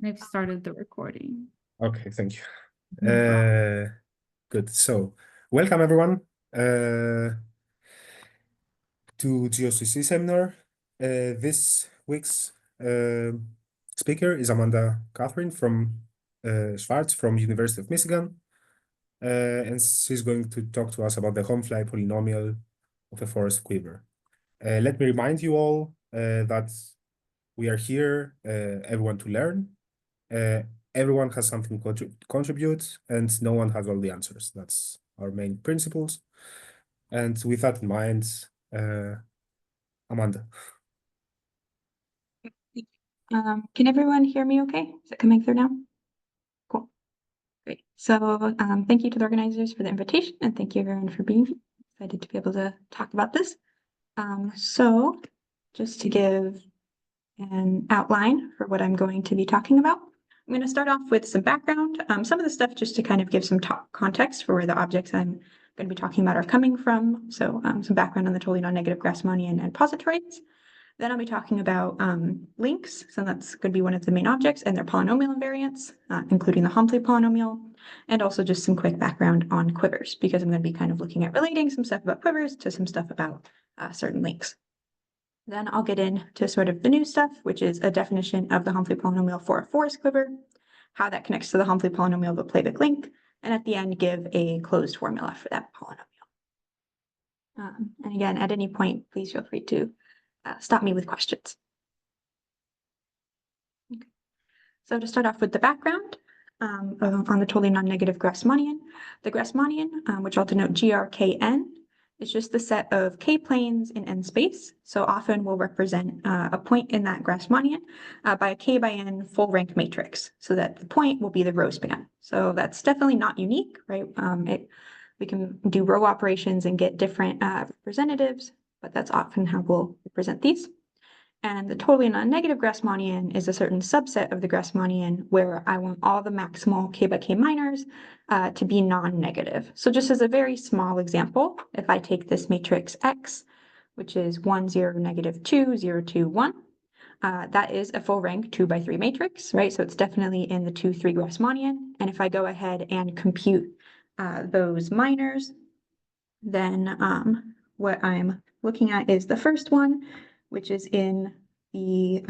I've started the recording. Okay, thank you. Good. So, welcome everyone to GOCC seminar. This week's speaker is Amanda Catherine from Schwarz from University of Michigan, and she's going to talk to us about the HOMFLY polynomial of a forest quiver. Let me remind you all that we are here, everyone to learn. Everyone has something to contribute, and no one has all the answers. That's our main principles. And with that in mind, Amanda. Can everyone hear me okay? Is it coming through now? Cool. Great. So thank you to the organizers for the invitation, and thank you everyone for being here. Excited to be able to talk about this. So just to give an outline for what I'm going to be talking about, I'm going to start off with some background, some of the stuff just to kind of give some context for where the objects I'm going to be talking about are coming from. So some background on the totally non-negative Grassmannian and positroids. Then I'll be talking about links, so that's going to be one of the main objects, and their polynomial invariants, including the HOMFLY polynomial, and also just some quick background on quivers, because I'm going to be kind of looking at relating some stuff about quivers to some stuff about certain links. Then I'll get into sort of the new stuff, which is a definition of the HOMFLY polynomial for a forest quiver, how that connects to the HOMFLY polynomial of a Playback link, and at the end give a closed formula for that polynomial. And again, at any point, please feel free to stop me with questions. Okay. So to start off with the background on the totally non-negative Grassmannian, the Grassmannian, which I'll denote GRKN, is just the set of k-planes in n space. So often we'll represent a point in that Grassmannian by a k by n full rank matrix, so that the point will be the row span. So that's definitely not unique, right? We can do row operations and get different representatives, but that's often how we'll represent these. And the totally non-negative Grassmannian is a certain subset of the Grassmannian where I want all the maximal k by k minors to be non-negative. So just as a very small example, if I take this matrix X, which is 1, 0, negative 2, 0, 2, 1, that is a full rank 2 by 3 matrix, right? So it's definitely in the 2, 3 Grassmannian. And if I go ahead and compute those minors, then what I'm looking at is the first one, which is in the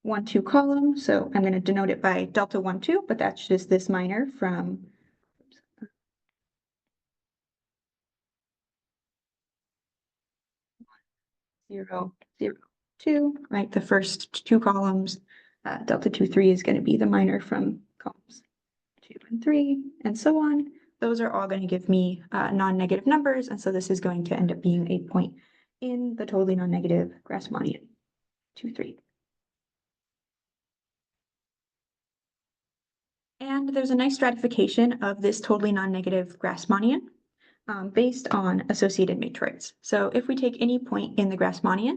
1, 2 column. So I'm going to denote it by delta 1, 2, but that's just this minor from 0, 0, 2, right? The first 2 columns, delta 2, 3 is going to be the minor from columns 2 and 3, and so on. Those are all going to give me non-negative numbers, and so this is going to end up being a point in the totally non-negative Grassmannian 2, 3. And there's a nice stratification of this totally non-negative Grassmannian based on associated matroids. So if we take any point in the Grassmannian,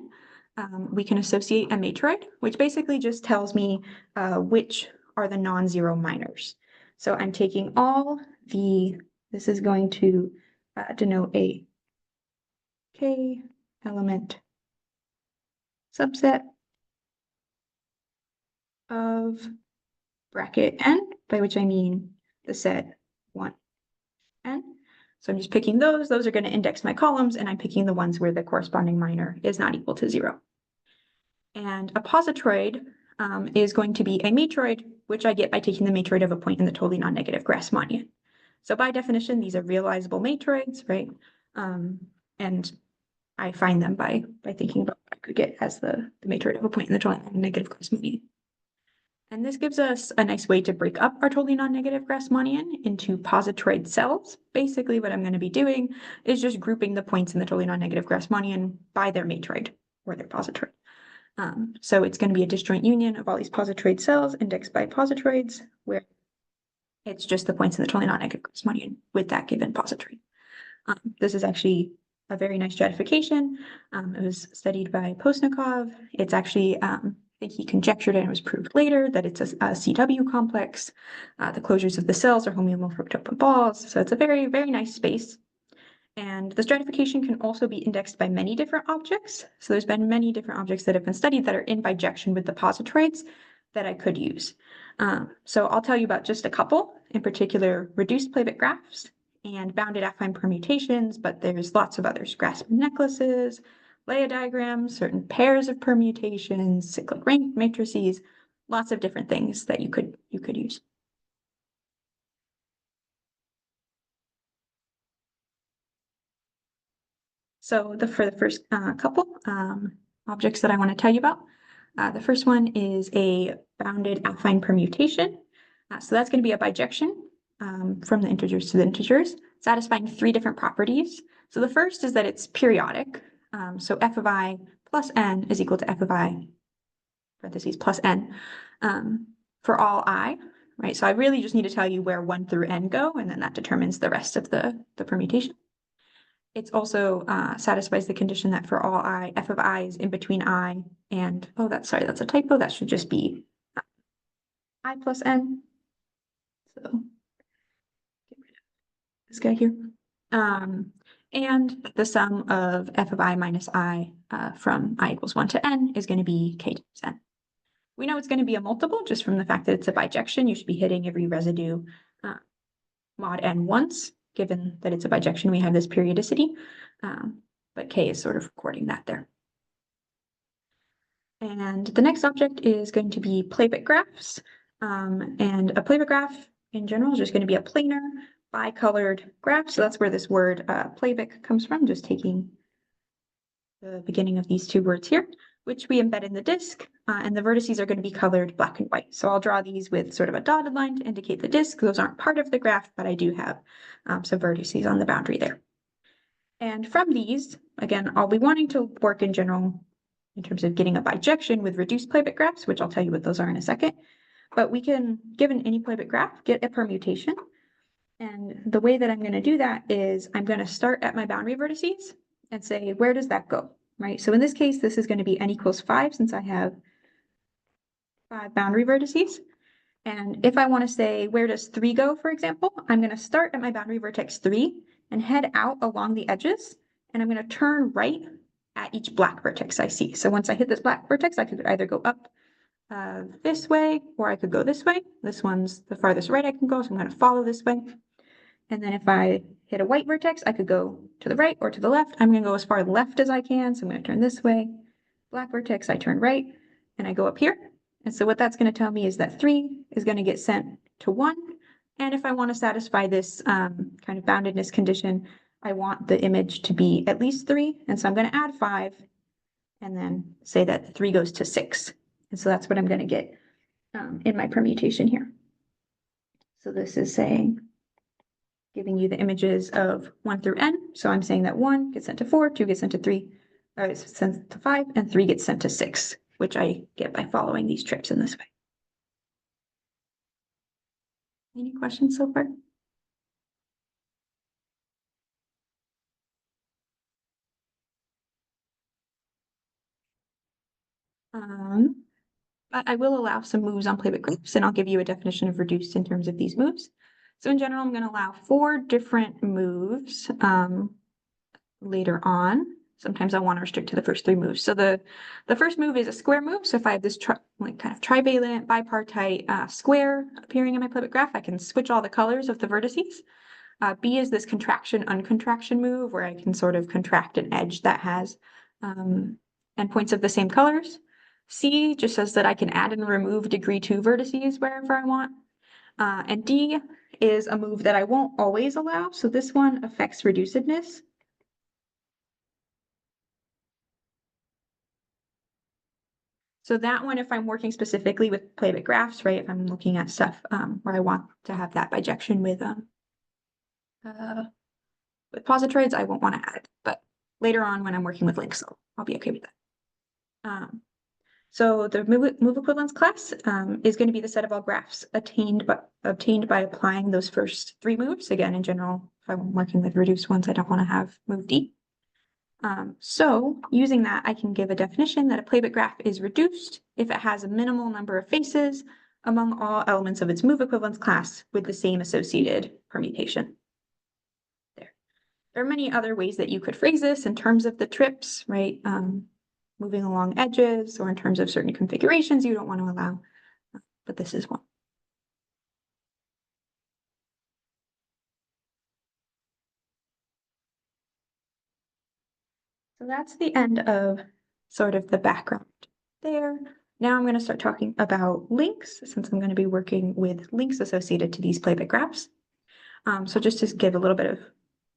we can associate a matroid, which basically just tells me which are the non-zero minors. So I'm taking all this is going to denote a k element subset of bracket n, by which I mean the set 1, n. So I'm just picking those are going to index my columns, and I'm picking the ones where the corresponding minor is not equal to 0. And a positroid is going to be a matroid, which I get by taking the matroid of a point in the totally non-negative Grassmannian. So by definition, these are realizable matroids, right? And I find them by thinking about what I could get as the matroid of a point in the totally non-negative Grassmannian. And this gives us a nice way to break up our totally non-negative Grassmannian into positroid cells. Basically, what I'm going to be doing is just grouping the points in the totally non-negative Grassmannian by their matroid or their positroid. So it's going to be a disjoint union of all these positroid cells indexed by positroids, where it's just the points in the totally non-negative Grassmannian with that given positroid. This is actually a very nice stratification. It was studied by Postnikov. It's actually, I think he conjectured, and it was proved later, that it's a CW complex. The closures of the cells are homeomorphic open balls. So it's a very, very nice space. And the stratification can also be indexed by many different objects. So there's been many different objects that have been studied that are in bijection with the positroids. that I could use. So I'll tell you about just a couple, in particular, reduced playback graphs and bounded affine permutations, but there's lots of others, grasp necklaces, Layer diagrams, certain pairs of permutations, cyclic rank matrices, lots of different things that you could use. So for the first couple objects that I want to tell you about, the first one is a bounded affine permutation. So that's going to be a bijection from the integers to the integers, satisfying 3 different properties. So the first is that it's periodic. So f of I plus n is equal to f of I, parentheses, plus n, for all I, right? So I really just need to tell you where 1 through n go, and then that determines the rest of the permutation. It's also satisfies the condition that for all I, f of I is in between I and, oh, that's a typo. That should just be I plus n. So get rid of this guy here. And the sum of f of I minus I from I equals 1 to n is going to be k times n. We know it's going to be a multiple just from the fact that it's a bijection. You should be hitting every residue mod n once. Given that it's a bijection, we have this periodicity, but k is sort of recording that there. And the next object is going to be playback graphs. And a playback graph in general is just going to be a planar bicolored graph. So that's where this word playback comes from, just taking the beginning of these 2 words here, which we embed in the disk, and the vertices are going to be colored black and white. So I'll draw these with sort of a dotted line to indicate the disk. Those aren't part of the graph, but I do have some vertices on the boundary there. And from these, again, I'll be wanting to work in general in terms of getting a bijection with reduced playback graphs, which I'll tell you what those are in a second. But we can, given any playback graph, get a permutation. And the way that I'm going to do that is I'm going to start at my boundary vertices and say, where does that go, right? So in this case, this is going to be n equals 5 since I have 5 boundary vertices. And if I want to say, where does 3 go, for example, I'm going to start at my boundary vertex 3 and head out along the edges. And I'm going to turn right at each black vertex I see. So once I hit this black vertex, I could either go up this way, or I could go this way. This one's the farthest right I can go, so I'm going to follow this way. And then if I hit a white vertex, I could go to the right or to the left. I'm going to go as far left as I can, so I'm going to turn this way. Black vertex, I turn right, and I go up here. And so what that's going to tell me is that 3 is going to get sent to 1. And if I want to satisfy this kind of boundedness condition, I want the image to be at least 3. And so I'm going to add 5 and then say that 3 goes to 6. And so that's what I'm going to get in my permutation here. So this is saying, giving you the images of 1 through n. So I'm saying that 1 gets sent to 4, 2 gets sent to 3, or it's sent to 5, and 3 gets sent to 6, which I get by following these trips in this way. Any questions so far? But I will allow some moves on playback graphs, and I'll give you a definition of reduced in terms of these moves. So in general, I'm going to allow 4 different moves later on. Sometimes I want to restrict to the first 3 moves. So the first move is a square move. So if I have this kind of trivalent, bipartite square appearing in my playback graph, I can switch all the colors of the vertices. B is this contraction, uncontraction move where I can sort of contract an edge that has endpoints of the same colors. C just says that I can add and remove degree 2 vertices wherever I want. And D is a move that I won't always allow. So this one affects reducedness. So that one, if I'm working specifically with playback graphs, right, if I'm looking at stuff where I want to have that bijection with positroids, I won't want to add it. But later on when I'm working with links, I'll be okay with that. So the move equivalence class is going to be the set of all graphs obtained by applying those first 3 moves. Again, in general, if I'm working with reduced ones, I don't want to have move D. So using that, I can give a definition that a playback graph is reduced if it has a minimal number of faces among all elements of its move equivalence class with the same associated permutation. There are many other ways that you could phrase this in terms of the trips, right? Moving along edges, or in terms of certain configurations you don't want to allow. but this is one. So that's the end of sort of the background there. Now I'm going to start talking about links, since I'm going to be working with links associated to these playback graphs. So just to give a little bit of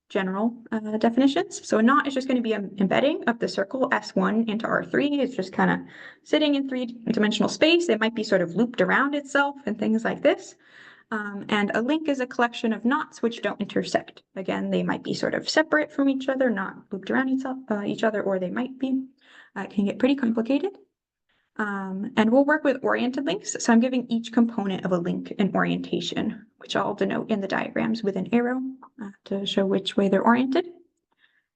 general definitions. So a knot is just going to be an embedding of the circle S1 into R3. It's just kind of sitting in three-dimensional space. It might be sort of looped around itself and things like this. And a link is a collection of knots which don't intersect. Again, they might be sort of separate from each other, not looped around each other, or they might be. It can get pretty complicated. And we'll work with oriented links. So I'm giving each component of a link an orientation, which I'll denote in the diagrams with an arrow to show which way they're oriented.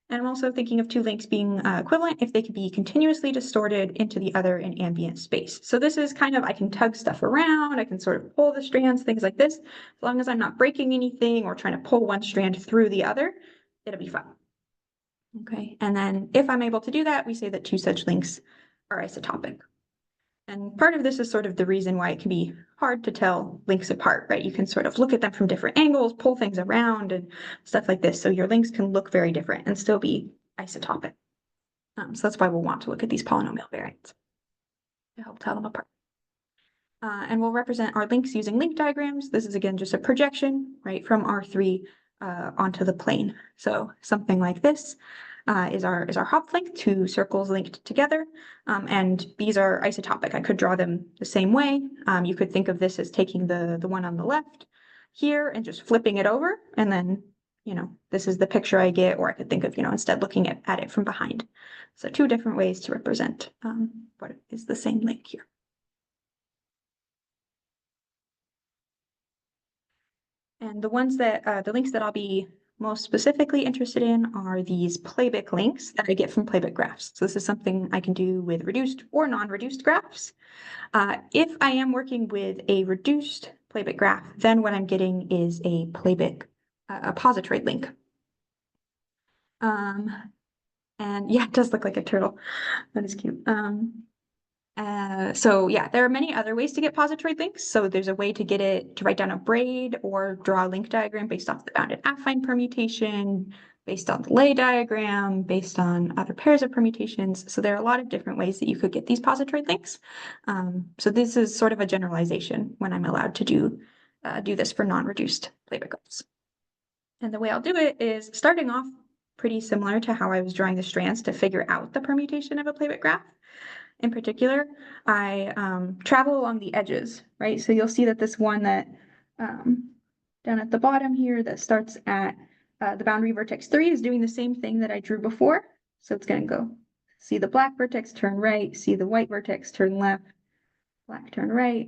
And I'm also thinking of two links being equivalent if they could be continuously distorted into the other in ambient space. So this is kind of, I can tug stuff around, I can sort of pull the strands, things like this. As long as I'm not breaking anything or trying to pull one strand through the other, it'll be fine. Okay, and then if I'm able to do that, we say that two such links are isotopic. And part of this is sort of the reason why it can be hard to tell links apart, right? You can sort of look at them from different angles, pull things around and stuff like this. So your links can look very different and still be isotopic. So that's why we'll want to look at these polynomial variants to help tell them apart. And we'll represent our links using link diagrams. This is again just a projection, right, from R3 onto the plane. So something like this. Is our HOMFLY, two circles linked together, and these are isotopic. I could draw them the same way. You could think of this as taking the one on the left here and just flipping it over, and then, you know, this is the picture I get, or I could think of, you know, instead looking at it from behind. So two different ways to represent what is the same link here. And the ones that, the links that I'll be most specifically interested in are these playback links that I get from playback graphs. So this is something I can do with reduced or non-reduced graphs. If I am working with a reduced playback graph, then what I'm getting is a playback, a positoroid link. And yeah, it does look like a turtle. That is cute. So yeah, there are many other ways to get positoroid links. So there's a way to get it to write down a braid or draw a link diagram based off the bounded affine permutation, based on the lay diagram, based on other pairs of permutations. So there are a lot of different ways that you could get these positoroid links. So this is sort of a generalization when I'm allowed to do this for non-reduced playback graphs. And the way I'll do it is starting off pretty similar to how I was drawing the strands to figure out the permutation of a playback graph. In particular, I travel along the edges, right? So you'll see that this one that down at the bottom here that starts at the boundary vertex 3 is doing the same thing that I drew before. So it's going to go see the black vertex, turn right, see the white vertex, turn left, black, turn right,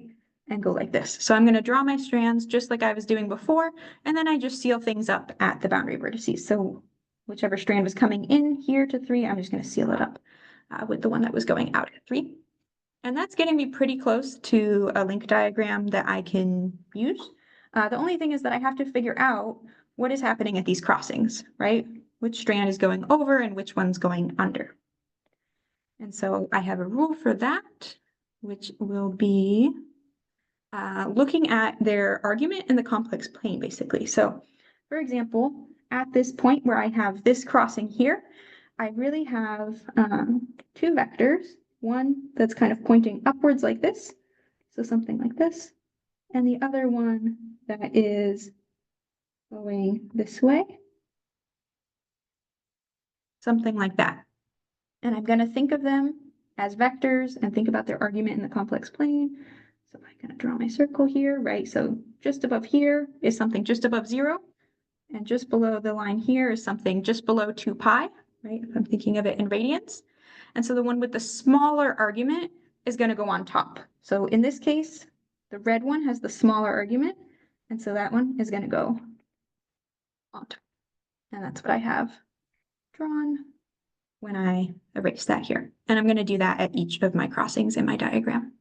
and go like this. So I'm going to draw my strands just like I was doing before, and then I just seal things up at the boundary vertices. So whichever strand was coming in here to 3, I'm just going to seal it up with the one that was going out at 3. And that's getting me pretty close to a link diagram that I can use. The only thing is that I have to figure out what is happening at these crossings, right? Which strand is going over and which one's going under. And so I have a rule for that, which will be looking at their argument in the complex plane, basically. So, for example, at this point where I have this crossing here, I really have two vectors, one that's kind of pointing upwards like this, so something like this, and the other one that is going this way, something like that. And I'm going to think of them as vectors and think about their argument in the complex plane. So I'm going to draw my circle here, right? So just above here is something just above 0, and just below the line here is something just below 2 pi. Right? If I'm thinking of it in radians. And so the one with the smaller argument is going to go on top. So in this case, the red one has the smaller argument. And so that one is going to go on top. And that's what I have drawn when I erase that here. And I'm going to do that at each of my crossings in my diagram.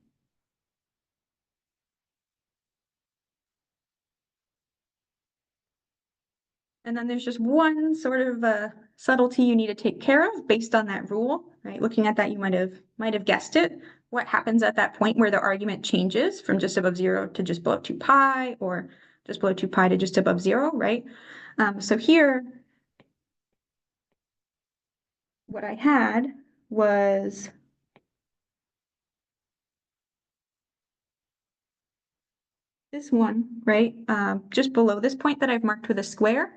And then there's just one sort of subtlety you need to take care of based on that rule, right? Looking at that, you might have guessed it, what happens at that point where the argument changes from just above 0 to just below 2 pi, or just below 2 pi to just above 0, right? So here, what I had was this one, right? Just below this point that I've marked with a square,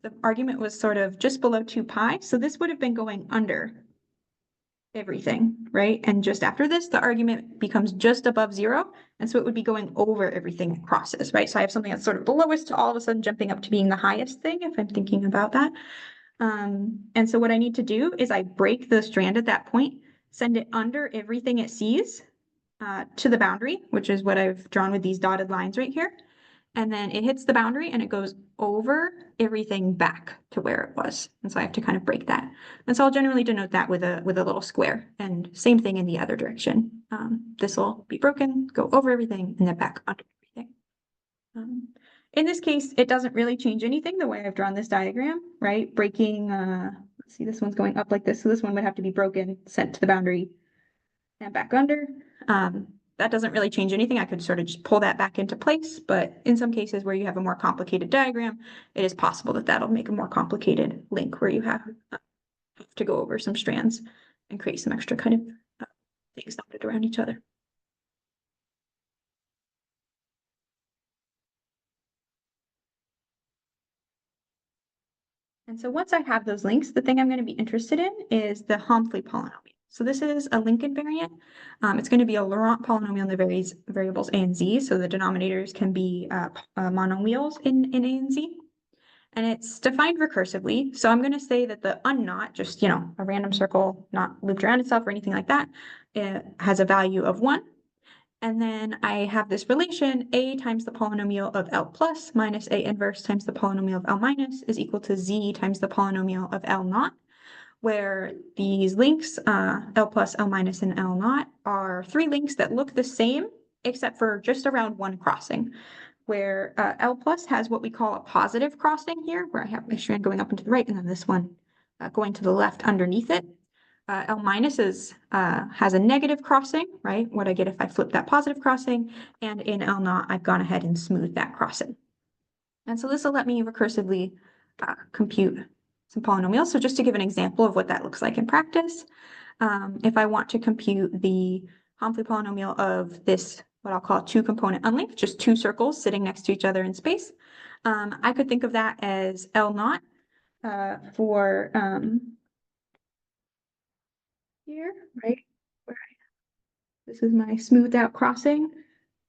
the argument was sort of just below 2 pi. So this would have been going under everything, right? And just after this, the argument becomes just above 0. And so it would be going over everything it crosses, right? So I have something that's sort of the lowest to all of a sudden jumping up to being the highest thing, if I'm thinking about that. And so what I need to do is I break the strand at that point, send it under everything it sees to the boundary, which is what I've drawn with these dotted lines right here. And then it hits the boundary and it goes over everything back to where it was. And so I have to kind of break that. And so I'll generally denote that with a little square, and same thing in the other direction. This will be broken, go over everything, and then back under everything. In this case, it doesn't really change anything the way I've drawn this diagram, right? Breaking, let's see, this one's going up like this. So this one would have to be broken, sent to the boundary, and back under. That doesn't really change anything. I could sort of just pull that back into place, but in some cases where you have a more complicated diagram, it is possible that that'll make a more complicated link where you have to go over some strands and create some extra kind of things knotted around each other. And so once I have those links, the thing I'm going to be interested in is the HOMFLY polynomial. So this is a link invariant. It's going to be a Laurent polynomial in the variables a and z. So the denominators can be monomials in a and z. And it's defined recursively. So I'm going to say that the unknot, just, a random circle not looped around itself or anything like that, it has a value of 1. And then I have this relation, a times the polynomial of L plus minus a inverse times the polynomial of L minus is equal to z times the polynomial of L naught, where these links, L plus, L minus, and L naught, are 3 links that look the same, except for just around one crossing, where L plus has what we call a positive crossing here, where I have my strand going up and to the right, and then this one going to the left underneath it. L minus has a negative crossing, right? What I get if I flip that positive crossing, and in L naught, I've gone ahead and smoothed that crossing. And so this will let me recursively compute some polynomials. So just to give an example of what that looks like in practice, if I want to compute the HOMFLY polynomial of this, what I'll call 2-component unlinked, just 2 circles sitting next to each other in space, I could think of that as L naught for here, right? This is my smoothed out crossing.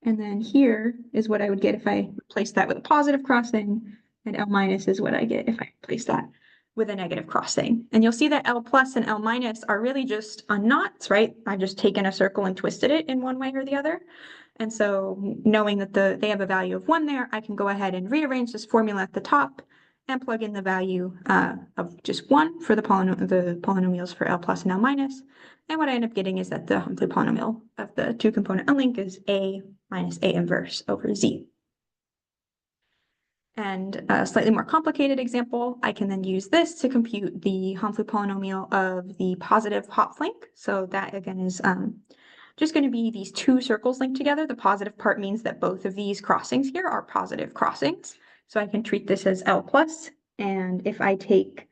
And then here is what I would get if I replace that with a positive crossing, and L minus is what I get if I replace that with a negative crossing. And you'll see that L plus and L minus are really just unknots, right? I've just taken a circle and twisted it in one way or the other. And so knowing that they have a value of 1 there, I can go ahead and rearrange this formula at the top and plug in the value of just 1 for the polynomials for L plus and L minus. And what I end up getting is that the HOMFLY polynomial of the 2-component unlink is A minus A inverse over Z. And a slightly more complicated example, I can then use this to compute the HOMFLY polynomial of the positive hot flank. So that again is just going to be these 2 circles linked together. The positive part means that both of these crossings here are positive crossings. So I can treat this as L plus. And if I take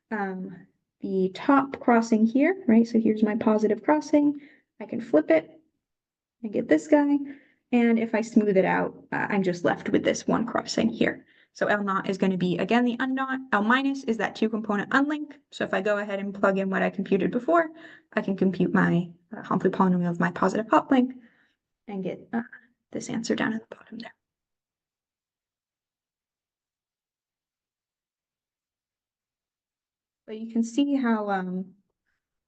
the top crossing here, right? So here's my positive crossing. I can flip it and get this guy. And if I smooth it out, I'm just left with this one crossing here. So L naught is going to be, again, the unknot. L minus is that 2-component unlink. So if I go ahead and plug in what I computed before, I can compute my HOMFLY polynomial of my positive hot flank and get this answer down at the bottom there. But you can see how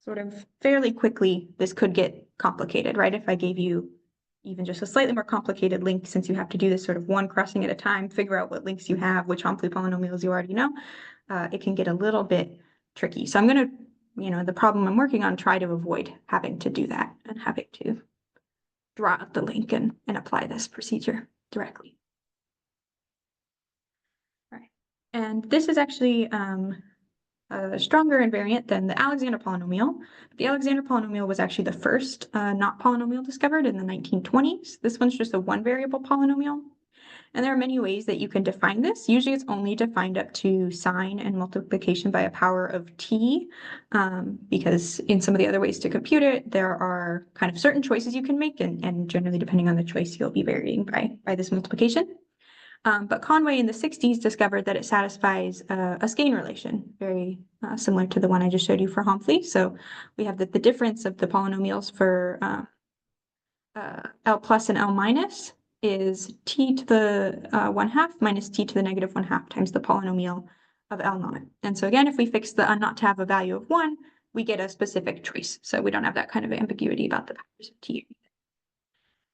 sort of fairly quickly this could get complicated, right? If I gave you even just a slightly more complicated link, since you have to do this sort of one crossing at a time, figure out what links you have, which HOMFLY polynomials you already know, it can get a little bit tricky. So I'm going to, the problem I'm working on, try to avoid having to do that and having to draw out the link and apply this procedure directly. All right. And this is actually stronger invariant than the Alexander polynomial. The Alexander polynomial was actually the first not polynomial discovered in the 1920s. This one's just a one variable polynomial. And there are many ways that you can define this. Usually it's only defined up to sign and multiplication by a power of t, because in some of the other ways to compute it, there are kind of certain choices you can make, and generally depending on the choice, you'll be varying by this multiplication. But Conway in the 60s discovered that it satisfies a skein relation, very similar to the one I just showed you for HOMFLY. So we have that the difference of the polynomials for L plus and L minus is t to the 1/2 minus t to the negative 1/2 times the polynomial of L naught. And so again, if we fix the not to have a value of 1, we get a specific choice. So we don't have that kind of ambiguity about the powers of t.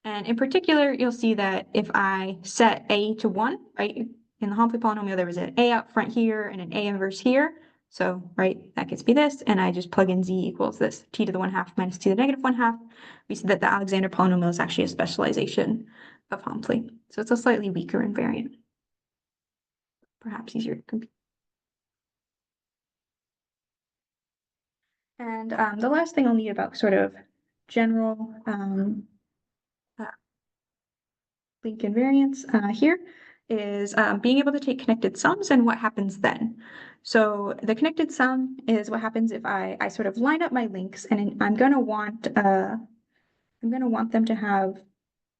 And in particular, you'll see that if I set a to 1, right, in the HOMFLY polynomial, there was an a out front here and an a inverse here. So, right, that gets me this, and I just plug in z equals this, t to the 1/2 minus t to the negative 1/2. We see that the Alexander polynomial is actually a specialization of HOMFLY. So it's a slightly weaker invariant. Perhaps easier to compute. And the last thing I'll need about sort of general link invariance here is being able to take connected sums and what happens then. So the connected sum is what happens if I sort of line up my links, and I'm going to want them to have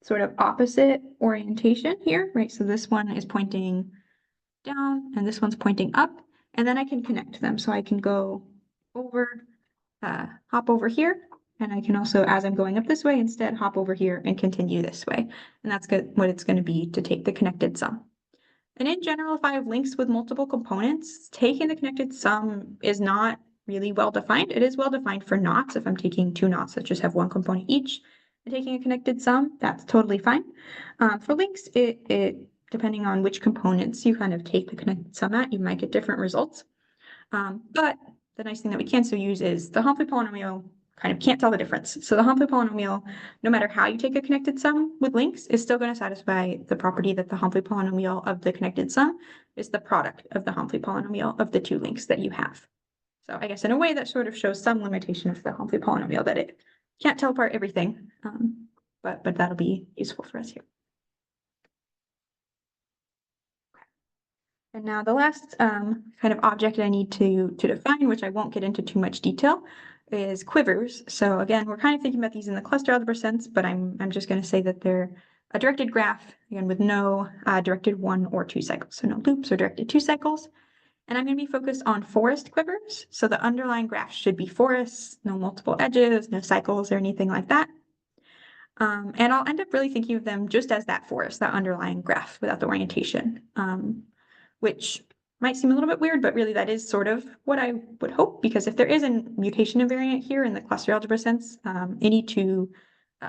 sort of opposite orientation here, right? So this one is pointing down and this one's pointing up, and then I can connect them. So I can go over, hop over here, and I can also, as I'm going up this way, instead hop over here and continue this way. And that's what it's going to be to take the connected sum. And in general, if I have links with multiple components, taking the connected sum is not really well defined. It is well defined for knots. If I'm taking two knots that just have one component each and taking a connected sum, that's totally fine. For links, it depending on which components you kind of take the connected sum at, you might get different results. But the nice thing that we can still use is the HOMFLY polynomial kind of can't tell the difference. So the HOMFLY polynomial, no matter how you take a connected sum with links, is still going to satisfy the property that the HOMFLY polynomial of the connected sum is the product of the HOMFLY polynomial of the two links that you have. So I guess in a way that sort of shows some limitation of the HOMFLY polynomial, that it can't tell apart everything, but that'll be useful for us here. And now the last kind of object I need to define, which I won't get into too much detail, is quivers. So again, we're kind of thinking about these in the cluster algebra sense, but I'm just going to say that they're a directed graph, again, with no directed 1 or 2 cycles. So no loops or directed 2 cycles. And I'm going to be focused on forest quivers. So the underlying graph should be forests, no multiple edges, no cycles or anything like that. And I'll end up really thinking of them just as that forest, that underlying graph without the orientation, which might seem a little bit weird, but really that is sort of what I would hope, because if there is a mutation invariant here in the cluster algebra sense, any two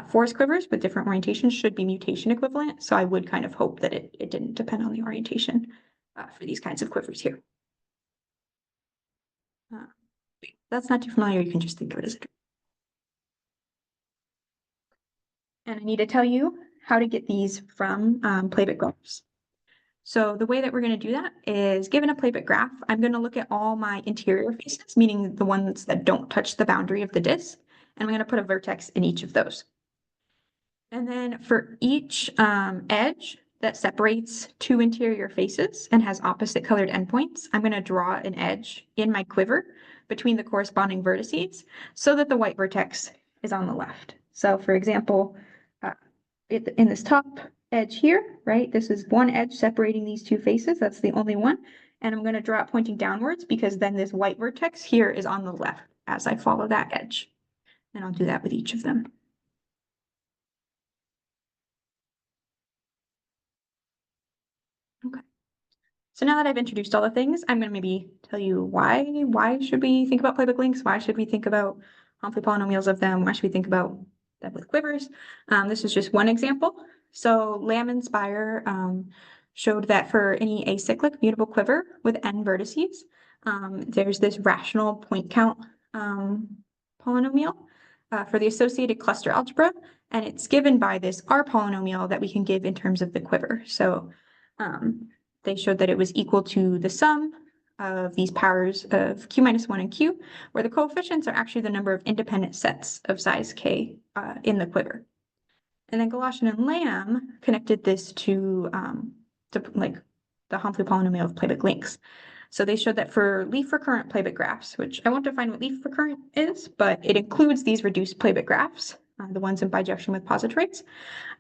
forest quivers with different orientations should be mutation equivalent. So I would kind of hope that it didn't depend on the orientation for these kinds of quivers here. That's not too familiar. You can just think of it as a. And I need to tell you how to get these from playbook graphs. So the way that we're going to do that is, given a playbook graph, I'm going to look at all my interior faces, meaning the ones that don't touch the boundary of the disk, and I'm going to put a vertex in each of those. And then for each edge that separates two interior faces and has opposite colored endpoints, I'm going to draw an edge in my quiver between the corresponding vertices so that the white vertex is on the left. So for example, in this top edge here, right, this is one edge separating these two faces. That's the only one. And I'm going to draw it pointing downwards, because then this white vertex here is on the left as I follow that edge. And I'll do that with each of them. Okay. So now that I've introduced all the things, I'm going to maybe tell you why should we think about playbook links? Why should we think about HOMFLY polynomials of them? Why should we think about that with quivers? This is just one example. So Lamb and Spire showed that for any acyclic mutable quiver with n vertices, there's this rational point count polynomial for the associated cluster algebra, and it's given by this R polynomial that we can give in terms of the quiver. So they showed that it was equal to the sum of these powers of q minus 1 and q, where the coefficients are actually the number of independent sets of size k in the quiver. And then Galoshin and Lamb connected this to like the HOMFLY polynomial of Playback links. So they showed that for leaf recurrent Playback graphs, which I won't define what leaf recurrent is, but it includes these reduced Playback graphs, the ones in bijection with positroids,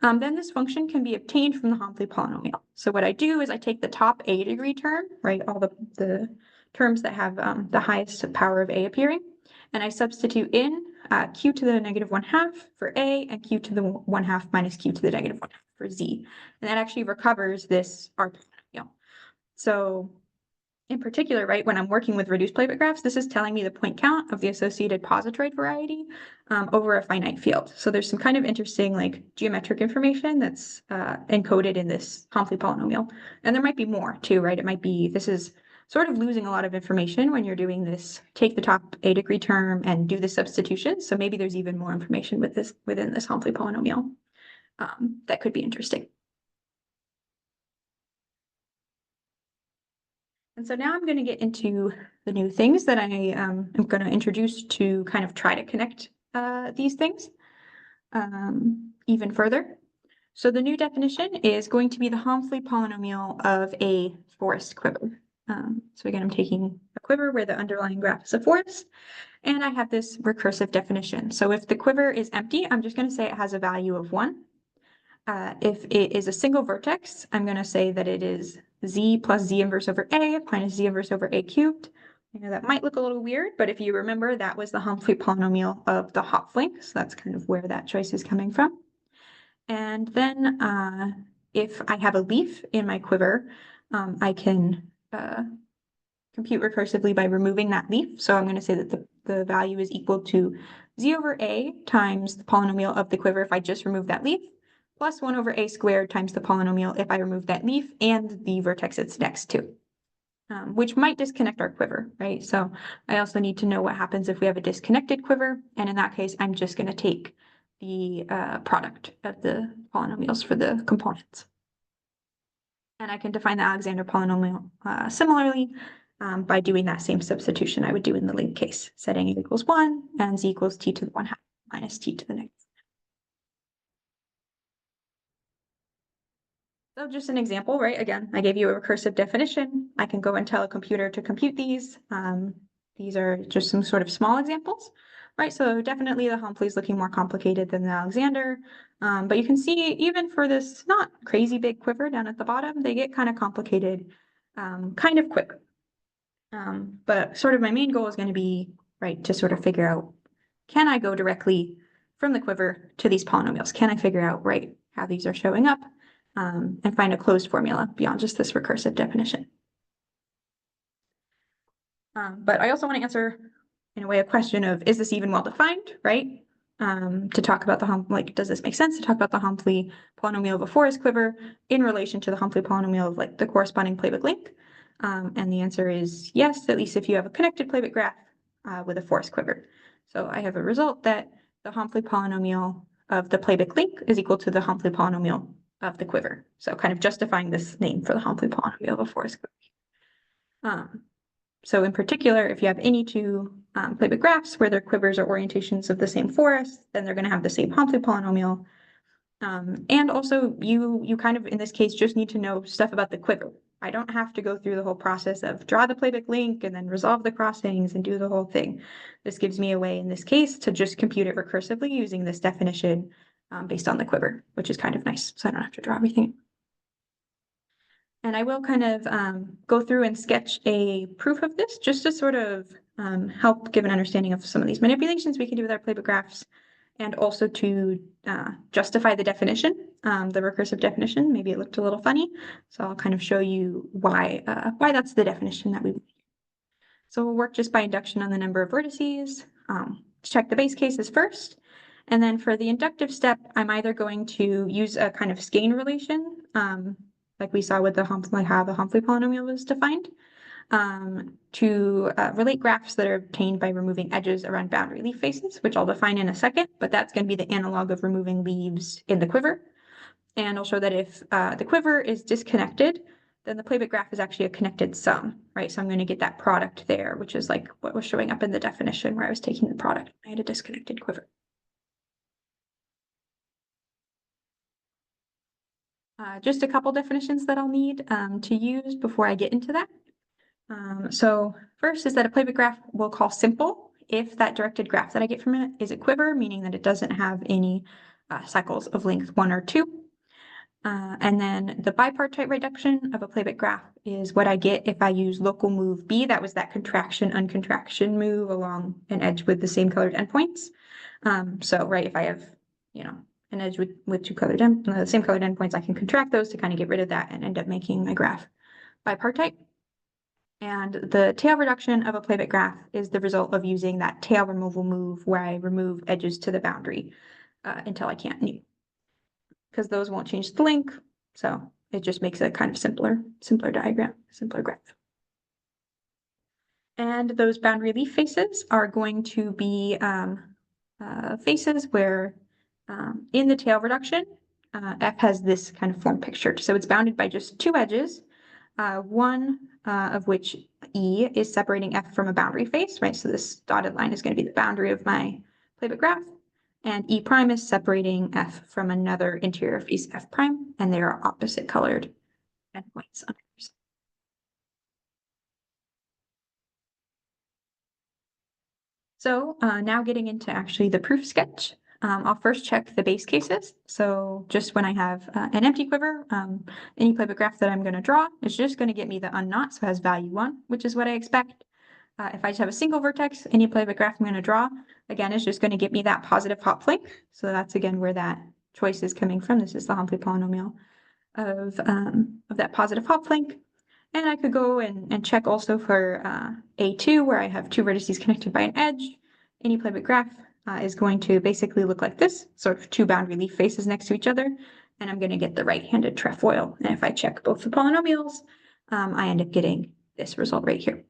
then this function can be obtained from the HOMFLY polynomial. So what I do is I take the top a degree term, right, all the terms that have the highest power of a appearing, and I substitute in q to the negative 1/2 for a and q to the 1/2 minus q to the negative 1/2 for z. And that actually recovers this R polynomial. So in particular, right, when I'm working with reduced Playback graphs, this is telling me the point count of the associated positroid variety over a finite field. So there's some kind of interesting like geometric information that's encoded in this HOMFLY polynomial. And there might be more too, right? It might be, this is sort of losing a lot of information when you're doing this, take the top a degree term and do the substitution. So maybe there's even more information with this within this HOMFLY polynomial that could be interesting. And so now I'm going to get into the new things that I am going to introduce to kind of try to connect these things even further. So the new definition is going to be the HOMFLY polynomial of a forest quiver. So again, I'm taking a quiver where the underlying graph is a forest, and I have this recursive definition. So if the quiver is empty, I'm just going to say it has a value of 1. If it is a single vertex, I'm going to say that it is z plus z inverse over a minus z inverse over a cubed. I know that might look a little weird, but if you remember, that was the HOMFLY polynomial of the HOMFLY, so that's kind of where that choice is coming from. And then if I have a leaf in my quiver, I can compute recursively by removing that leaf. So I'm going to say that the value is equal to z over a times the polynomial of the quiver if I just remove that leaf, plus 1 over a squared times the polynomial if I remove that leaf and the vertex it's next to, which might disconnect our quiver, right? So I also need to know what happens if we have a disconnected quiver. And in that case, I'm just going to take the product of the polynomials for the components. And I can define the Alexander polynomial similarly by doing that same substitution I would do in the link case, setting a equals 1 and z equals t to the 1/2 minus t to the negative. So just an example, right? Again, I gave you a recursive definition. I can go and tell a computer to compute these. These are just some sort of small examples, right? So definitely the HOMFLY is looking more complicated than the Alexander. But you can see even for this not crazy big quiver down at the bottom, they get kind of complicated kind of quick. But sort of my main goal is going to be, right, to sort of figure out, can I go directly from the quiver to these polynomials? Can I figure out, right, how these are showing up? And find a closed formula beyond just this recursive definition. But I also want to answer, in a way, a question of, is this even well defined, right? To talk about the like, does this make sense to talk about the HOMFLY polynomial of a forest quiver in relation to the HOMFLY polynomial of like the corresponding Playback link? And the answer is yes, at least if you have a connected Playback graph with a forest quiver. So I have a result that the HOMFLY polynomial of the Playback link is equal to the HOMFLY polynomial of the quiver. So kind of justifying this name for the HOMFLY polynomial of a forest quiver. So in particular, if you have any two Playback graphs where their quivers are orientations of the same forest, then they're going to have the same HOMFLY polynomial. And also you kind of, in this case, just need to know stuff about the quiver. I don't have to go through the whole process of draw the Playback link and then resolve the crossings and do the whole thing. This gives me a way in this case to just compute it recursively using this definition based on the quiver, which is kind of nice. So I don't have to draw everything. And I will kind of go through and sketch a proof of this just to sort of help give an understanding of some of these manipulations we can do with our Playback graphs, and also to justify the definition, the recursive definition. Maybe it looked a little funny, so I'll kind of show you why that's the definition that we would. So we'll work just by induction on the number of vertices. Check the base cases first. And then for the inductive step, I'm either going to use a kind of skein relation, like we saw with the HOMFLY, how the HOMFLY polynomial was defined, to relate graphs that are obtained by removing edges around boundary leaf faces, which I'll define in a second, but that's going to be the analog of removing leaves in the quiver. And I'll show that if the quiver is disconnected, then the playback graph is actually a connected sum, right? So I'm going to get that product there, which is like what was showing up in the definition where I was taking the product. I had a disconnected quiver. Just a couple definitions that I'll need to use before I get into that. So first is that a playback graph we'll call simple if that directed graph that I get from it is a quiver, meaning that it doesn't have any cycles of length 1 or 2. And then the bipartite reduction of a playback graph is what I get if I use local move B. That was that contraction, uncontraction move along an edge with the same colored endpoints. So right, if I have, you know, an edge with two colored the same colored endpoints, I can contract those to kind of get rid of that and end up making my graph bipartite. And the tail reduction of a playback graph is the result of using that tail removal move where I remove edges to the boundary until I can't anymore, because those won't change the length. So it just makes a kind of simpler diagram, simpler graph. And those boundary leaf faces are going to be faces where in the tail reduction, F has this kind of form pictured. So it's bounded by just two edges, one of which E is separating F from a boundary face, right? So this dotted line is going to be the boundary of my playback graph. And E prime is separating F from another interior face F prime, and they are opposite colored endpoints. So now getting into actually the proof sketch, I'll first check the base cases. So just when I have an empty quiver, any playback graph that I'm going to draw is just going to get me the unknot, so it has value 1, which is what I expect. If I just have a single vertex, any playback graph I'm going to draw, again, is just going to get me that positive hop flank. So that's again where that choice is coming from. This is the HOMFLY polynomial of that positive hop flank. And I could go and check also for A2, where I have two vertices connected by an edge. Any playback graph is going to basically look like this, sort of two boundary leaf faces next to each other. And I'm going to get the right-handed trefoil. And if I check both the polynomials, I end up getting this result right here.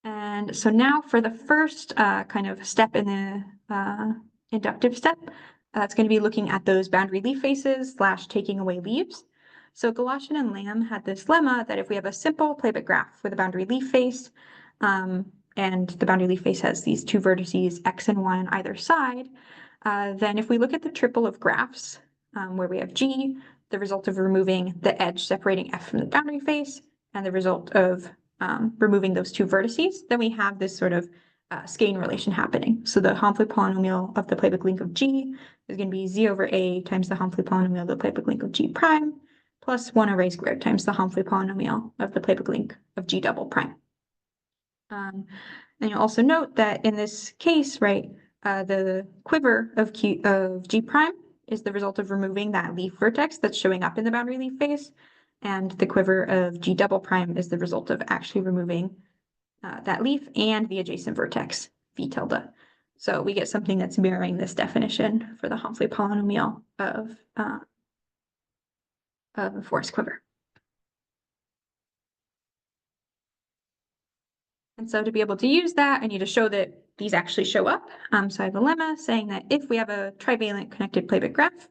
And so now for the first kind of step in the inductive step, it's going to be looking at those boundary leaf faces / taking away leaves. So Galatian and Lamb had this lemma that if we have a simple playback graph with a boundary leaf face, and the boundary leaf face has these two vertices x and y on either side, then if we look at the triple of graphs where we have G, the result of removing the edge separating F from the boundary face, and the result of removing those two vertices, then we have this sort of skein relation happening. So the HOMFLY polynomial of the playback length of G is going to be Z over A times the HOMFLY polynomial of the playback length of G prime plus 1 array squared times the HOMFLY polynomial of the playback length of G double prime. And you'll also note that in this case, right, the quiver of G prime is the result of removing that leaf vertex that's showing up in the boundary leaf face, and the quiver of G double prime is the result of actually removing that leaf and the adjacent vertex, V tilde. So we get something that's mirroring this definition for the HOMFLY polynomial of a forest quiver. And so to be able to use that, I need to show that these actually show up. So I have a lemma saying that if we have a trivalent connected playback graph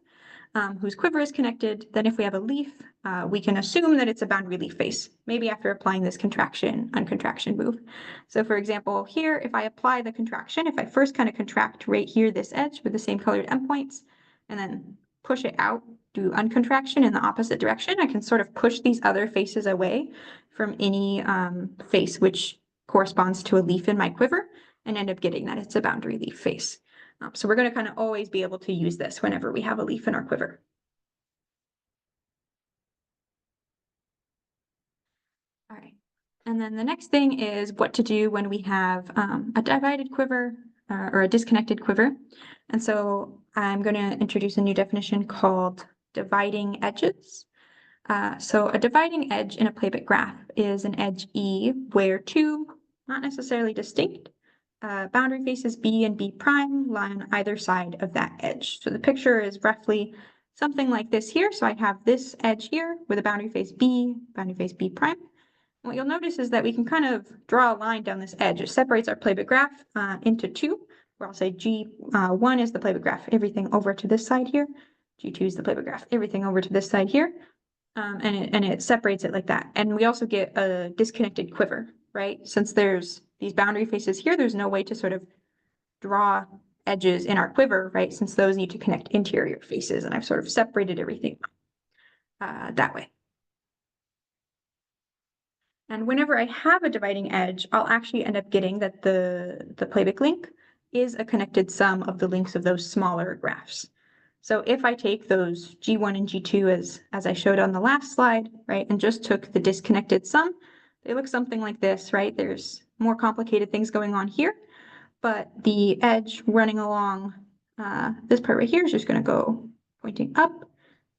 whose quiver is connected, then if we have a leaf, we can assume that it's a boundary leaf face, maybe after applying this contraction, uncontraction move. So for example, here, if I apply the contraction, if I first kind of contract right here, this edge with the same colored endpoints, and then push it out, do uncontraction in the opposite direction, I can sort of push these other faces away from any face which corresponds to a leaf in my quiver and end up getting that it's a boundary leaf face. So we're going to kind of always be able to use this whenever we have a leaf in our quiver. All right. And then the next thing is what to do when we have a divided quiver or a disconnected quiver. And so I'm going to introduce a new definition called dividing edges. So a dividing edge in a playback graph is an edge E where two, not necessarily distinct, boundary faces B and B prime lie on either side of that edge. So the picture is roughly something like this here. So I have this edge here with a boundary face B prime. What you'll notice is that we can kind of draw a line down this edge. It separates our playback graph into two, where I'll say G1 is the playback graph, everything over to this side here, G2 is the playback graph, everything over to this side here. And it separates it like that. And we also get a disconnected quiver, right? Since there's these boundary faces here, there's no way to sort of draw edges in our quiver, right? Since those need to connect interior faces, and I've sort of separated everything that way. And whenever I have a dividing edge, I'll actually end up getting that the playback link is a connected sum of the links of those smaller graphs. So if I take those G1 and G2 as I showed on the last slide, right, and just took the disconnected sum, they look something like this, right? There's more complicated things going on here, but the edge running along this part right here is just going to go pointing up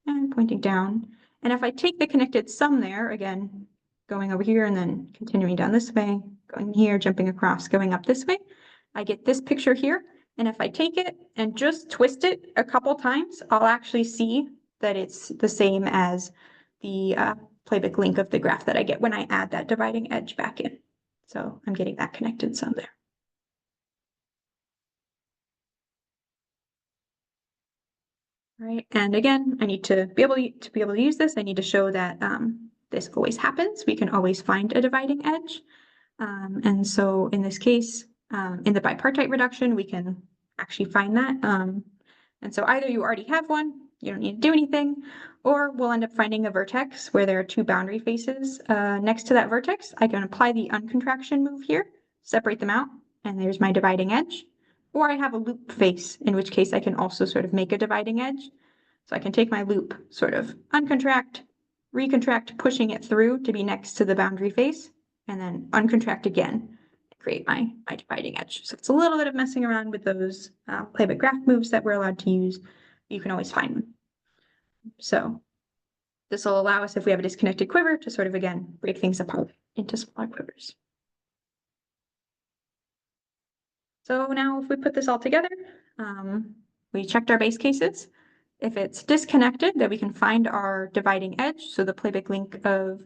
and pointing down. And if I take the connected sum there, again, going over here and then continuing down this way, going here, jumping across, going up this way, I get this picture here. And if I take it and just twist it a couple times, I'll actually see that it's the same as the playback link of the graph that I get when I add that dividing edge back in. So I'm getting that connected sum there. All right, and again, I need to be able to use this. I need to show that this always happens. We can always find a dividing edge. And so in this case, in the bipartite reduction, we can actually find that. And so either you already have one, you don't need to do anything, or we'll end up finding a vertex where there are two boundary faces next to that vertex. I can apply the uncontraction move here, separate them out, and there's my dividing edge. Or I have a loop face, in which case I can also sort of make a dividing edge. So I can take my loop, sort of uncontract, recontract, pushing it through to be next to the boundary face, and then uncontract again, create my dividing edge. So it's a little bit of messing around with those playback graph moves that we're allowed to use. You can always find them. So this will allow us, if we have a disconnected quiver, to sort of, again, break things apart into smaller quivers. So now if we put this all together, we checked our base cases. If it's disconnected, then we can find our dividing edge. So the playback link of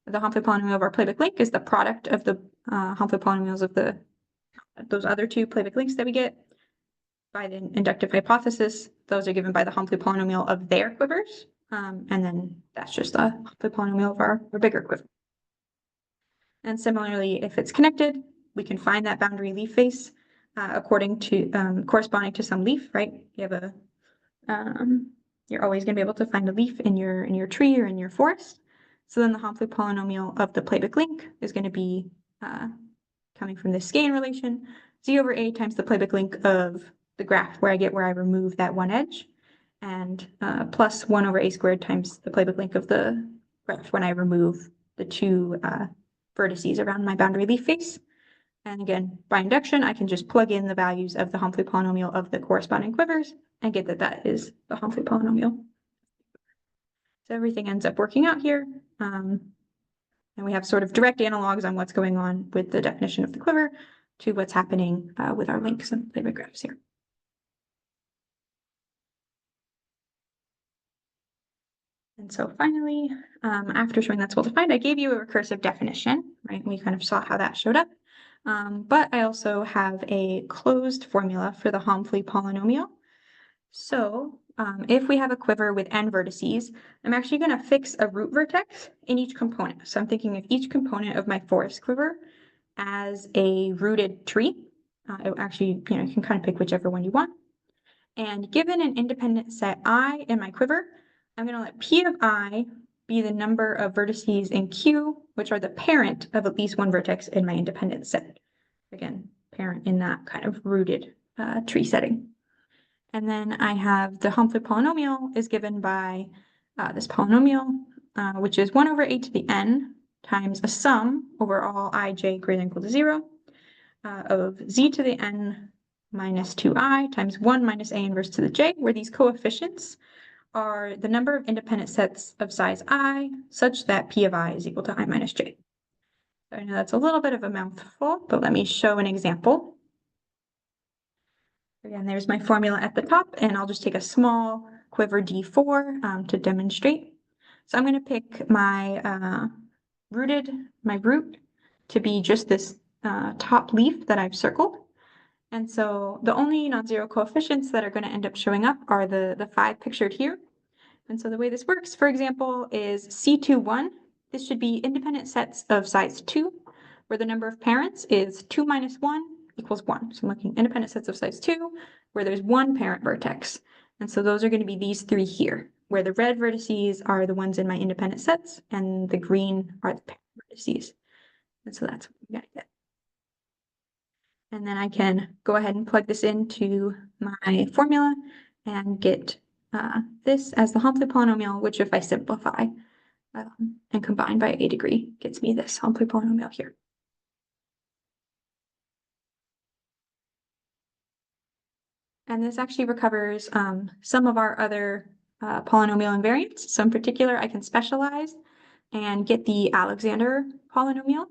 the HOMFLY polynomial of our playback link is the product of the HOMFLY polynomials of those other two playback links that we get by the inductive hypothesis. Those are given by the HOMFLY polynomial of their quivers. And then that's just the HOMFLY polynomial of our bigger quiver. And similarly, if it's connected, we can find that boundary leaf face according to corresponding to some leaf, right? You have a you're always going to be able to find a leaf in your tree or in your forest. So then the HOMFLY polynomial of the playback link is going to be coming from this scaling relation, z over a times the playback link of the graph where I remove that one edge, and plus 1 over a squared times the playback link of the graph when I remove the two vertices around my boundary leaf face. And again, by induction, I can just plug in the values of the HOMFLY polynomial of the corresponding quivers and get that is the HOMFLY polynomial. So everything ends up working out here. And we have sort of direct analogs on what's going on with the definition of the quiver to what's happening with our links and playback graphs here. And so finally, after showing that's well defined, I gave you a recursive definition, right? We kind of saw how that showed up. But I also have a closed formula for the HOMFLY polynomial. So if we have a quiver with n vertices, I'm actually going to fix a root vertex in each component. So I'm thinking of each component of my forest quiver as a rooted tree. Actually, you can kind of pick whichever one you want. And given an independent set I in my quiver, I'm going to let P of I be the number of vertices in Q, which are the parent of at least one vertex in my independent set. Again, parent in that kind of rooted tree setting. And then I have the HOMFLY polynomial is given by this polynomial, which is 1 over a to the n times a sum over all ij greater than or equal to 0 of z to the n minus 2i times 1 minus a inverse to the j, where these coefficients are the number of independent sets of size I such that P of I is equal to I minus j. So I know that's a little bit of a mouthful, but let me show an example. Again, there's my formula at the top, and I'll just take a small quiver D4 to demonstrate. So I'm going to pick my root to be just this top leaf that I've circled. And so the only non-zero coefficients that are going to end up showing up are the 5 pictured here. And so the way this works, for example, is C21. This should be independent sets of size 2, where the number of parents is 2 minus 1 equals 1. So I'm looking independent sets of size 2, where there's one parent vertex. And so those are going to be these 3 here, where the red vertices are the ones in my independent sets, and the green are the parent vertices. And so that's what I'm going to get. And then I can go ahead and plug this into my formula and get this as the HOMFLY polynomial, which if I simplify and combine by a degree, gets me this HOMFLY polynomial here. And this actually recovers some of our other polynomial invariants. So in particular, I can specialize and get the Alexander polynomial.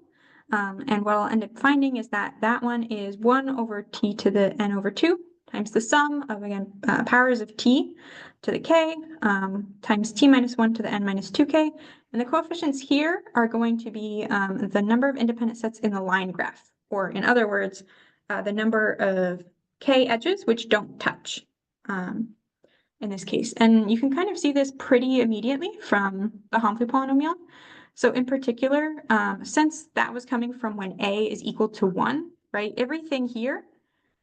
And what I'll end up finding is that that one is 1 over t to the n over 2 times the sum of, again, powers of t to the k times t minus 1 to the n minus 2k. And the coefficients here are going to be the number of independent sets in the line graph, or in other words, the number of k edges which don't touch in this case. And you can kind of see this pretty immediately from the HOMFLY polynomial. So in particular, since that was coming from when a is equal to 1, right, everything here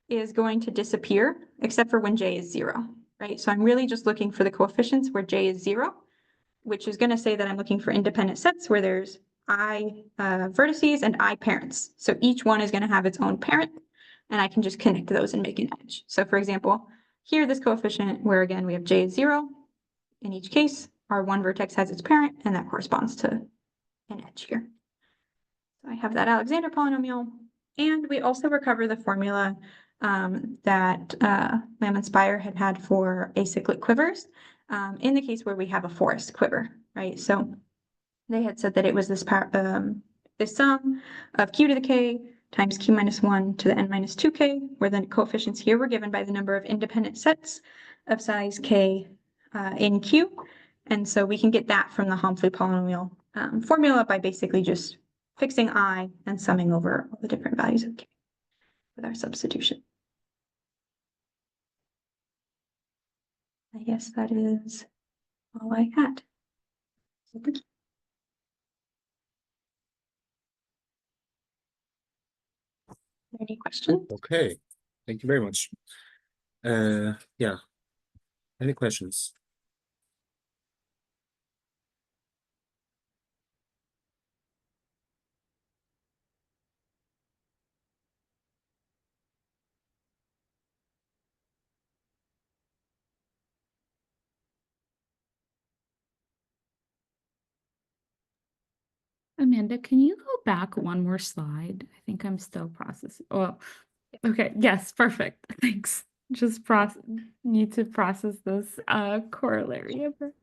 is going to disappear except for when j is 0, right? So I'm really just looking for the coefficients where j is 0, which is going to say that I'm looking for independent sets where there's I vertices and I parents. So each one is going to have its own parent, and I can just connect those and make an edge. So for example, here this coefficient where again we have j is 0, in each case our one vertex has its parent, and that corresponds to an edge here. So I have that Alexander polynomial, and we also recover the formula that Lamb and Spire had for acyclic quivers in the case where we have a forest quiver, right? So they had said that it was this sum of q to the k times q minus 1 to the n minus 2k, where the coefficients here were given by the number of independent sets of size k in q. And so we can get that from the HOMFLY polynomial formula by basically just fixing I and summing over all the different values of k with our substitution. I guess that is all I had. So thank you. Any questions? Okay, thank you very much. Yeah, any questions? Amanda, can you go back one more slide? I think I'm still processing. Oh, okay. Yes, perfect. Thanks. Just need to process this corollary of it.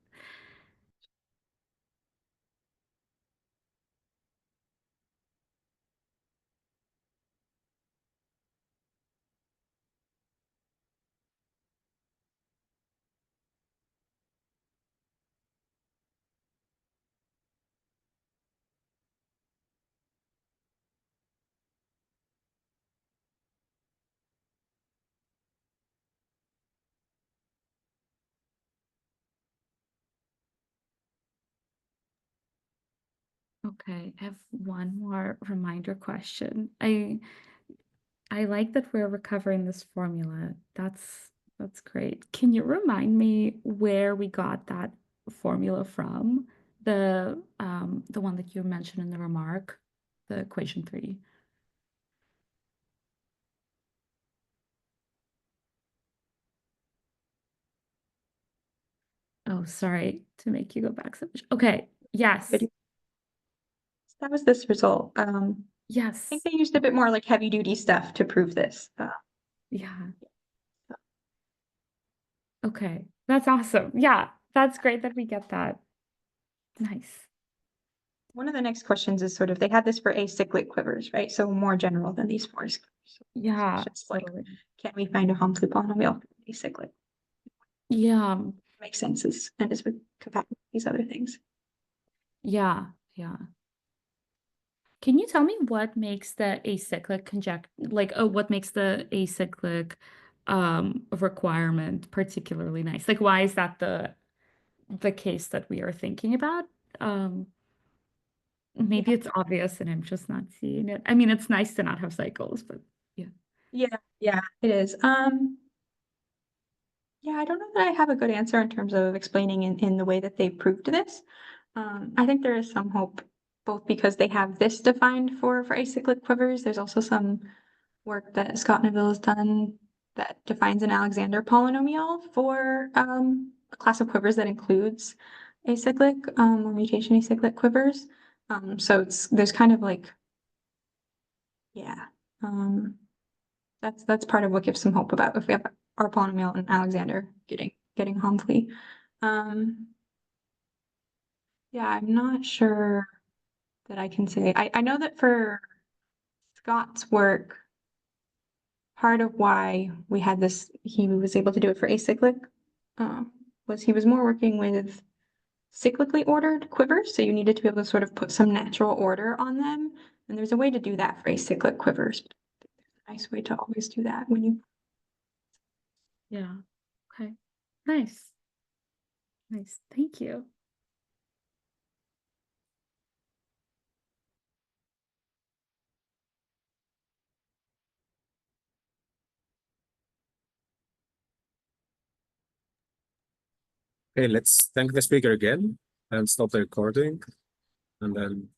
Okay, I have one more reminder question. I like that we're recovering this formula. That's great. Can you remind me where we got that formula from? The one that you mentioned in the remark, the equation 3. Oh, sorry to make you go back so much. Okay, yes. That was this result. I Yes. think they used a bit more like heavy duty stuff to prove this. Yeah. Okay, that's awesome. Yeah, that's great that we get that. Nice. One of the next questions is sort of, they had this for acyclic quivers, right? So more general than these forest quivers. Yeah, Just like, totally. can we find a HOMFLY polynomial for acyclic? Yeah, Makes sense and is compatible with these other things. yeah. Can you tell me what makes the acyclic what makes the acyclic requirement particularly nice? Like, why is that the case that we are thinking about? Um, Maybe it's obvious and I'm just not seeing it. I mean, it's nice to not have cycles, but yeah. Yeah, it is. Yeah, I don't know that I have a good answer in terms of explaining in the way that they proved this. I think there is some hope, both because they have this defined for acyclic quivers. There's also some work that Scott Neville has done that defines an Alexander polynomial for a class of quivers that includes acyclic or mutation acyclic quivers. So there's kind of like, yeah, that's part of what gives some hope about if we have our polynomial and Alexander getting HOMFLY. Yeah, I'm not sure that I can say. I know that for Scott's work, part of why we had this, he was able to do it for acyclic, was he was more working with cyclically ordered quivers, so you needed to be able to sort of put some natural order on them. And there's a way to do that for acyclic quivers. A nice way to always do that when you. Yeah. Okay. Nice. Nice. Thank you. Okay, let's thank the speaker again and stop the recording. And then